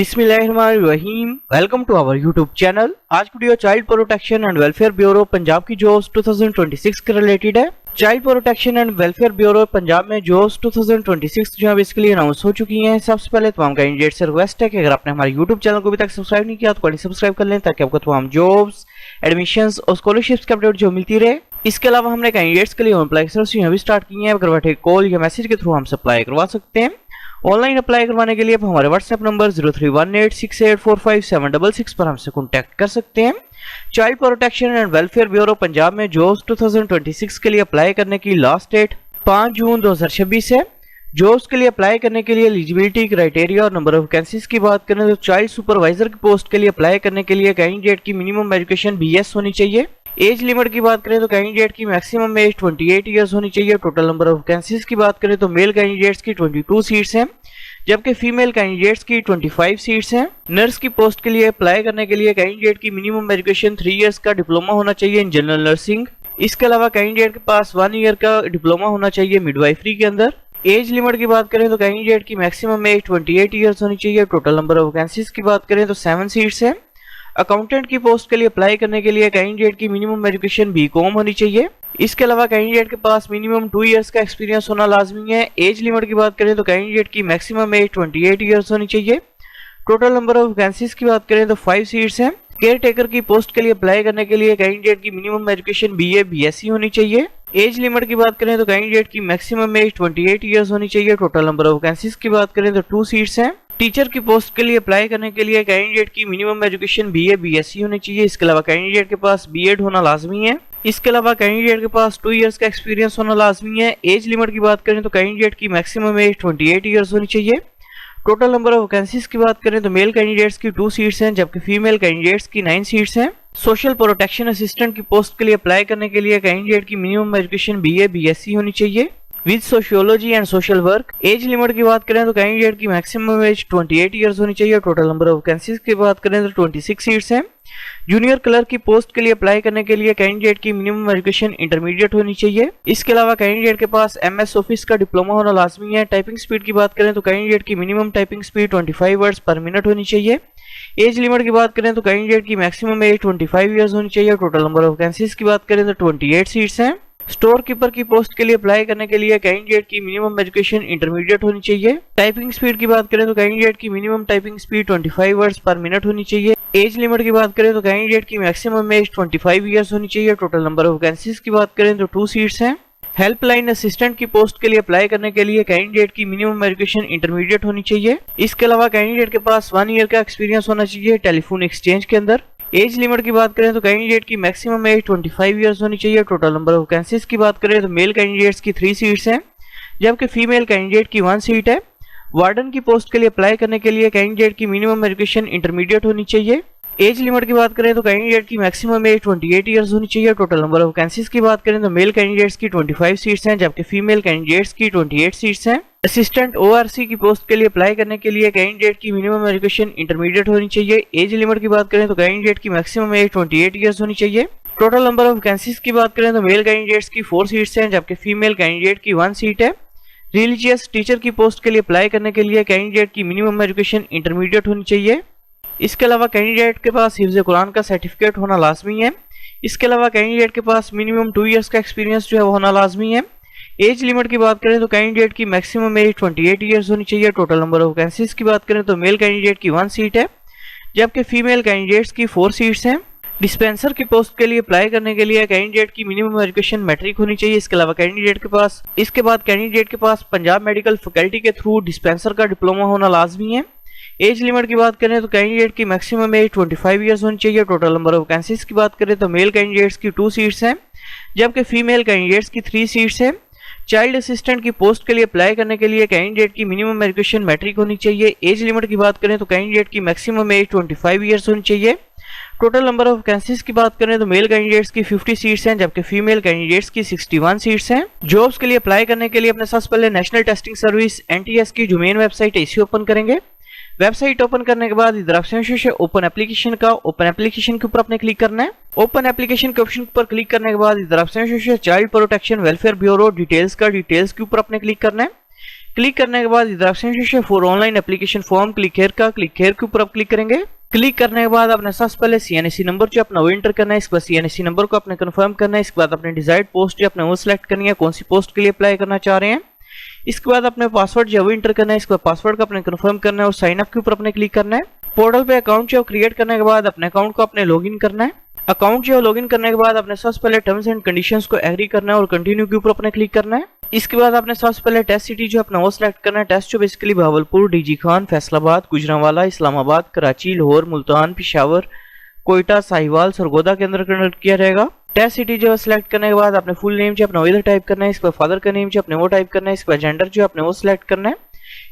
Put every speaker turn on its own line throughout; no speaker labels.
बिस्मिल्लाहिर्रहमानिर्रहीम। Welcome to our YouTube channel. आज video child protection and welfare bureau Punjab की jobs 2026 के रिलेटेड है। Child protection and welfare bureau Punjab में जॉब्स 2026 जो है बेसिकली अनाउंस हो चुकी हैं। सबसे पहले तमाम कैंडिडेट से रिक्वेस्ट है कि अगर आपने हमारे यूट्यूब चैनल को अभी तक सब्सक्राइब नहीं किया तो सब्सक्राइब कर लें ताकि आपको तमाम जॉब्स, एडमिशंस और स्कॉलरशिप्स की अपडेट जो मिलती रहे। इसके अलावा हमने कैंडिडेट्स के लिए अप्लाई भी स्टार्ट किए हैं। अगर बैठे कॉल या मैसेज के थ्रू हमसे अप्लाई करवा सकते हैं। ऑनलाइन अप्लाई करवाने के लिए आप हमारे व्हाट्सएप नंबर 0318684576 पर हमसे कांटेक्ट कर सकते हैं। Child protection and welfare bureau Punjab में जॉब्स 2026 के लिए अप्लाई करने की लास्ट डेट 5 जून 2026 है। जॉब्स के लिए अप्लाई करने के लिए एलिजिबिलिटी क्राइटेरिया और नंबर ऑफ वैकेंसीज की बात करें तो चाइल्ड सुपरवाइजर की पोस्ट के लिए अप्लाई करने के लिए कैंडिडेट की मिनिमम एजुकेशन BS होनी चाहिए। एज लिमिट की बात करें तो कैंडिडेट की मैक्सिमम एज 28 इयर्स होनी चाहिए। टोटल नंबर ऑफ वैकेंसीज की बात करें तो मेल कैंडिडेट्स की 22 सीट्स हैं जबकि फीमेल कैंडिडेट्स की 25 सीट्स हैं। नर्स की पोस्ट के लिए अप्लाई करने के लिए कैंडिडेट की मिनिमम एजुकेशन 3 इयर्स का डिप्लोमा होना चाहिए इन जनरल नर्सिंग। इसके अलावा कैंडिडेट के पास 1 ईयर का डिप्लोमा होना चाहिए मिडवाइफरी के अंदर। एज लिमिट की बात करें तो कैंडिडेट की मैक्सिमम एज 28 इयर्स होनी चाहिए। टोटल नंबर ऑफ वैकेंसीज की बात करें तो 7 सीट्स हैं। अकाउंटेंट की पोस्ट के लिए अप्लाई करने के लिए कैंडिडेट की मिनिमम एजुकेशन BCom होनी चाहिए। इसके अलावा कैंडिडेट के पास मिनिमम 2 इयर्स का एक्सपीरियंस होना लाजमी है। एज लिमिट की बात करें तो कैंडिडेट की मैक्सिमम एज 28 इयर्स होनी चाहिए। टोटल नंबर ऑफ वैकेंसीज की बात करें तो 5 सीट्स हैं। केयर टेकर की पोस्ट के लिए अप्लाई करने के लिए कैंडिडेट की मिनिमम एजुकेशन BA BSc होनी चाहिए। एज लिमिट की बात करें तो कैंडिडेट की मैक्सिमम एज 28 इयर्स होनी चाहिए। टोटल नंबर ऑफ वैकेंसीज की बात करें तो 2 सीट्स हैं। टीचर की पोस्ट के लिए अप्लाई करने के लिए कैंडिडेट की मिनिमम एजुकेशन BA BSc होनी चाहिए। इसके अलावा कैंडिडेट के पास B.Ed होना लाजमी है। इसके अलावा कैंडिडेट के पास 2 इयर्स का एक्सपीरियंस होना लाजमी है। एज लिमिट की बात करें तो कैंडिडेट की मैक्सिमम एज 28 इयर्स होनी चाहिए। टोटल नंबर ऑफ वैकेंसीज की बात करें तो मेल कैंडिडेट्स की 2 सीट्स हैं जबकि फीमेल कैंडिडेट्स की 9 सीट्स हैं। सोशल प्रोटेक्शन असिस्टेंट की पोस्ट के लिए अप्लाई करने के लिए कैंडिडेट की मिनिमम एजुकेशन BA BSc होनी चाहिए with sociology and social work. Age limit की बात करें तो कैंडिडेट की मैक्सिमम एज 28 इयर्स होनी चाहिए। टोटल नंबर ऑफ वैकेंसीज की बात करें तो 26 सीट्स हैं। जूनियर क्लर्क की पोस्ट के लिए अप्लाई करने के लिए कैंडिडेट की मिनिमम एजुकेशन इंटरमीडिएट होनी चाहिए। इसके अलावा कैंडिडेट के पास MS ऑफिस का डिप्लोमा होना लाजमी है। टाइपिंग स्पीड की बात करें तो कैंडिडेट की मिनिमम टाइपिंग स्पीड 25 वर्ड्स पर मिनट होनी चाहिए। एज लिमिट की बात करें तो कैंडिडेट की मैक्सिमम एज 25 इयर्स होनी चाहिए। टोटल नंबर ऑफ वैकेंसीज की बात करें तो 28 सीट्स हैं। स्टोर कीपर की पोस्ट के लिए अप्लाई करने के लिए कैंडिडेट की मिनिमम एजुकेशन इंटरमीडिएट होनी चाहिए। टाइपिंग स्पीड की बात करें तो कैंडिडेट की मिनिमम टाइपिंग स्पीड 25 वर्ड्स पर मिनट होनी चाहिए। एज लिमिट की बात करें तो कैंडिडेट की मैक्सिमम एज 25 इयर्स होनी चाहिए। टोटल नंबर ऑफ वैकेंसीज की बात करें तो 2 सीट्स हैं। हेल्पलाइन असिस्टेंट की पोस्ट के लिए अप्लाई करने के लिए कैंडिडेट की मिनिमम एजुकेशन इंटरमीडिएट होनी चाहिए। इसके अलावा कैंडिडेट के पास 1 ईयर का एक्सपीरियंस होना चाहिए टेलीफोन एक्सचेंज के अंदर। एज लिमिट की बात करें तो कैंडिडेट की मैक्सिमम एज 25 इयर्स होनी चाहिए। टोटल नंबर ऑफ वैकेंसीज की बात करें तो मेल कैंडिडेट्स की 3 सीट्स हैं जबकि फीमेल कैंडिडेट की 1 सीट है। वार्डन की पोस्ट के लिए अप्लाई करने के लिए कैंडिडेट की मिनिमम एजुकेशन इंटरमीडिएट होनी चाहिए। एज लिमिट की बात करें तो कैंडिडेट की मैक्सिमम एज 28 इयर्स होनी चाहिए। टोटल नंबर ऑफ वैकेंसीज की बात करें तो मेल कैंडिडेट्स की 25 सीट्स हैं जबकि फीमेल कैंडिडेट्स की 28 सीट्स हैं। असिस्टेंट ORC की पोस्ट के लिए अप्लाई करने के लिए कैंडिडेट की मिनिमम एजुकेशन इंटरमीडिएट होनी चाहिए। एज लिमिट की बात करें तो कैंडिडेट की मैक्सिमम एज 28 इयर्स होनी चाहिए। टोटल नंबर ऑफ वैकेंसीज की बात करें तो मेल कैंडिडेट्स की 4 सीट्स हैं जबकि फीमेल कैंडिडेट की 1 सीट है। रिलीजियस टीचर की पोस्ट के लिए अप्लाई करने के लिए कैंडिडेट की मिनिमम एजुकेशन इंटरमीडिएट होनी चाहिए। इसके अलावा कैंडिडेट के पास हिफ्ज़ कुरान का सर्टिफिकेट होना लाजमी है। इसके अलावा कैंडिडेट के पास मिनिमम 2 इयर्स का एक्सपीरियंस जो है वो होना लाजमी है। एज लिमिट की बात करें तो कैंडिडेट की मैक्सिमम एज 28 इयर्स होनी चाहिए। टोटल नंबर ऑफ वैकेंसीज की बात करें तो मेल कैंडिडेट की 1 सीट है जबकि फीमेल कैंडिडेट्स की 4 सीट्स हैं। डिस्पेंसर की पोस्ट के लिए अप्लाई करने के लिए कैंडिडेट की मिनिमम एजुकेशन मैट्रिक होनी चाहिए। इसके अलावा कैंडिडेट के पास पंजाब मेडिकल फैकल्टी के थ्रू डिस्पेंसर का डिप्लोमा होना लाजमी है। एज लिमिट की बात करें तो कैंडिडेट की मैक्सिमम एज 25 इयर्स होनी चाहिए। टोटल नंबर ऑफ वैकेंसीज की बात करें तो मेल कैंडिडेट्स की 2 सीट्स हैं जबकि फीमेल कैंडिडेट्स की 3 सीट्स हैं। चाइल्ड असिस्टेंट की पोस्ट के लिए अप्लाई करने के लिए कैंडिडेट की मिनिमम एजुकेशन मैट्रिक होनी चाहिए। एज लिमिट की बात करें तो कैंडिडेट की मैक्सिमम एज 25 इयर्स होनी चाहिए। टोटल नंबर ऑफ वैकेंसीज की बात करें तो मेल कैंडिडेट्स की 50 सीट्स हैं जबकि फीमेल कैंडिडेट्स की 61 सीट्स हैं। जॉब्स के लिए अप्लाई करने के लिए अपने सबसे पहले नेशनल टेस्टिंग सर्विस NTS की जो मेन वेबसाइट है इसे ओपन करेंगे। वेबसाइट ओपन करने के बाद इधर ऑप्शन से ओपन एप्लीकेशन के ऊपर आपने क्लिक करना है। ओपन एप्लीकेशन के ऑप्शन पर क्लिक करने के बाद इधर ऑप्शन से child protection welfare bureau details के ऊपर आपने क्लिक करना है। क्लिक करने के बाद इधर ऑप्शन है for online application form, click here के ऊपर आप क्लिक करेंगे। क्लिक करने के बाद आपने सबसे पहले CNSE नंबर जो अपना वो एंटर करना है। इसके बाद CNSE नंबर को आपने कंफर्म करना है। इसके बाद अपने डिजायर्ड पोस्ट जो अपने वो सिलेक्ट करनी है, कौन सी पोस्ट के लिए अप्लाई करना चाह रहे हैं। इसके बाद अपने पासवर्ड जो वो एंटर करना है। इसके बाद पासवर्ड को अपने कंफर्म करना है और साइन अप के ऊपर अपने क्लिक करना है। पोर्टल पे अकाउंट जो क्रिएट करने के बाद अपने अकाउंट को अपने लॉगिन करना है। अकाउंट जो लॉगिन करने के बाद अपने सबसे पहले टर्म्स एंड कंडीशंस को एग्री करना है और कंटिन्यू के ऊपर अपने क्लिक करना है। इसके बाद आपने सबसे पहले टेस्ट सिटी जो अपना वो सिलेक्ट करना है। टेस्ट जो बेसिकली भावलपुर, DG खान, फैसलाबाद, गुजरांवाला, इस्लामाबाद, कराची, लाहौर, मुल्तान, पेशावर, कोयटा, साहिवाल, सरगोदा के अंदर कंडक्ट किया जाएगा। टेस्ट सिटी जो सिलेक्ट करने के बाद अपने फुल नेम जो अपना वो इधर टाइप करना है। इसके बाद फादर का नेम जो अपने वो टाइप करना है। इसके बाद जेंडर जो अपने वो सिलेक्ट करना है।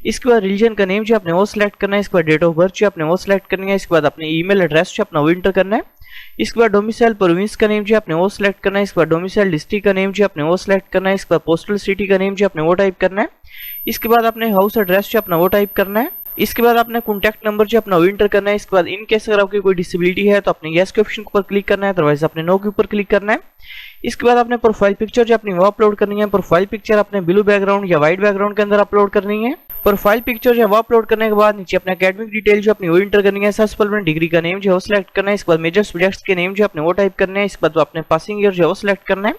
इसके बाद रिलीजन का नेम जो अपने वो सिलेक्ट करना है। इसके बाद डेट ऑफ बर्थ जो अपने वो सिलेक्ट करनी है। इसके बाद अपने ईमेल एड्रेस जो अपना वो एंटर करना है। इसके बाद डोमिसाइल प्रोविंस का नेम जो अपने वो सिलेक्ट करना है। इसके बाद डोमिसाइल डिस्ट्रिक्ट का नेम जो अपने वो सिलेक्ट करना है। इसके बाद पोस्टल सिटी का नेम जो अपने वो टाइप करना है। इसके बाद अपने हाउस एड्रेस जो अपना वो टाइप करना है। इसके बाद आपने कॉन्टैक्ट नंबर जो अपना वो एंटर करना है। इसके बाद इन केस अगर आपकी कोई डिसेबिलिटी है तो अपने यस के ऑप्शन के ऊपर क्लिक करना है, अदरवाइज अपने नो के ऊपर क्लिक करना है। इसके बाद आपने प्रोफाइल पिक्चर जो अपनी वो अपलोड करनी है। प्रोफाइल पिक्चर अपने ब्लू बैकग्राउंड या व्हाइट बैकग्राउंड के अंदर अपलोड करनी है। प्रोफाइल पिक्चर जो वो अपलोड करने के बाद नीचे अपने एकेडमिक डिटेल जो अपनी वो एंटर करनी है। सबसे पहले अपने डिग्री का नेम जो है वो सिलेक्ट करना है। इसके बाद मेजर सब्जेक्ट्स के नेम जो अपने वो टाइप करने हैं। इसके बाद अपने पासिंग ईयर जो है वो सिलेक्ट करना है।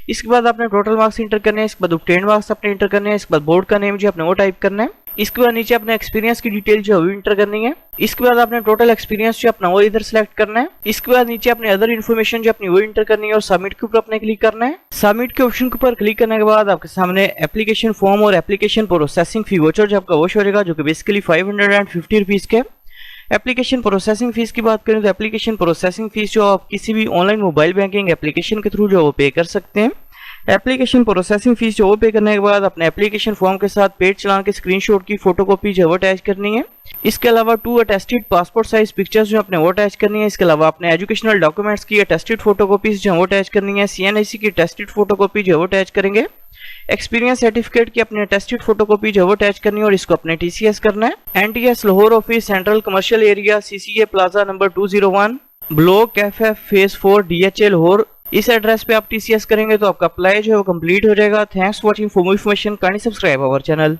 इसके बाद आपने टोटल मार्क्स एंटर करने हैं। इसके बाद ऑब्टेन्ड मार्क्स अपने एंटर करने हैं। इसके बाद बोर्ड का नेम जो अपने वो टाइप करना है। इसके बाद नीचे अपने एक्सपीरियंस की डिटेल जो है वो एंटर करनी है। इसके बाद आपने टोटल एक्सपीरियंस जो अपना वो इधर सिलेक्ट करना है। इसके बाद नीचे अपने अदर इन्फॉर्मेशन जो अपनी वो एंटर करनी है और सबमिट के ऊपर अपने क्लिक करना है। सबमिट के ऑप्शन के ऊपर क्लिक करने के बाद आपके सामने एप्लीकेशन फॉर्म और एप्लीकेशन प्रोसेसिंग फी वाउचर जो आपका वो शो होगा, जो कि बेसिकली 550 रुपीज के। एप्लीकेशन प्रोसेसिंग फीस की बात करें तो एप्लीकेशन प्रोसेसिंग फीस जो आप किसी भी ऑनलाइन मोबाइल बैंकिंग एप्लीकेशन के थ्रू जो वो पे कर सकते हैं। एप्लीकेशन प्रोसेसिंग फीस जो वो पे करने के बाद अपने एप्लीकेशन फॉर्म के साथ पेड चालान के स्क्रीनशॉट की फोटोकॉपी जो वो अटैच करनी है। इसके अलावा 2 अटेस्टेड पासपोर्ट साइज पिक्चर्स जो अपने वो अटैच करनी है। इसके अलावा अपने एजुकेशनल डॉक्यूमेंट्स की अटेस्टेड फोटोकॉपीज जो वो अटैच करनी है। CNSE की अटेस्टेड फोटोकॉपी जो वो अटैच करेंगे। एक्सपीरियंस सर्टिफिकेट की अपने अटेस्टेड फोटोकॉपी जो वो अटैच करनी है और इसको अपने TCS करना है। NTS Lahore office, central commercial area, CCA plaza number 201, block FF phase 4 DHA Lahore. इस एड्रेस पे आप TCS करेंगे तो आपका अप्लाई जो है वो कंप्लीट हो जाएगा। Thanks for watching. For more information kindly subscribe our channel.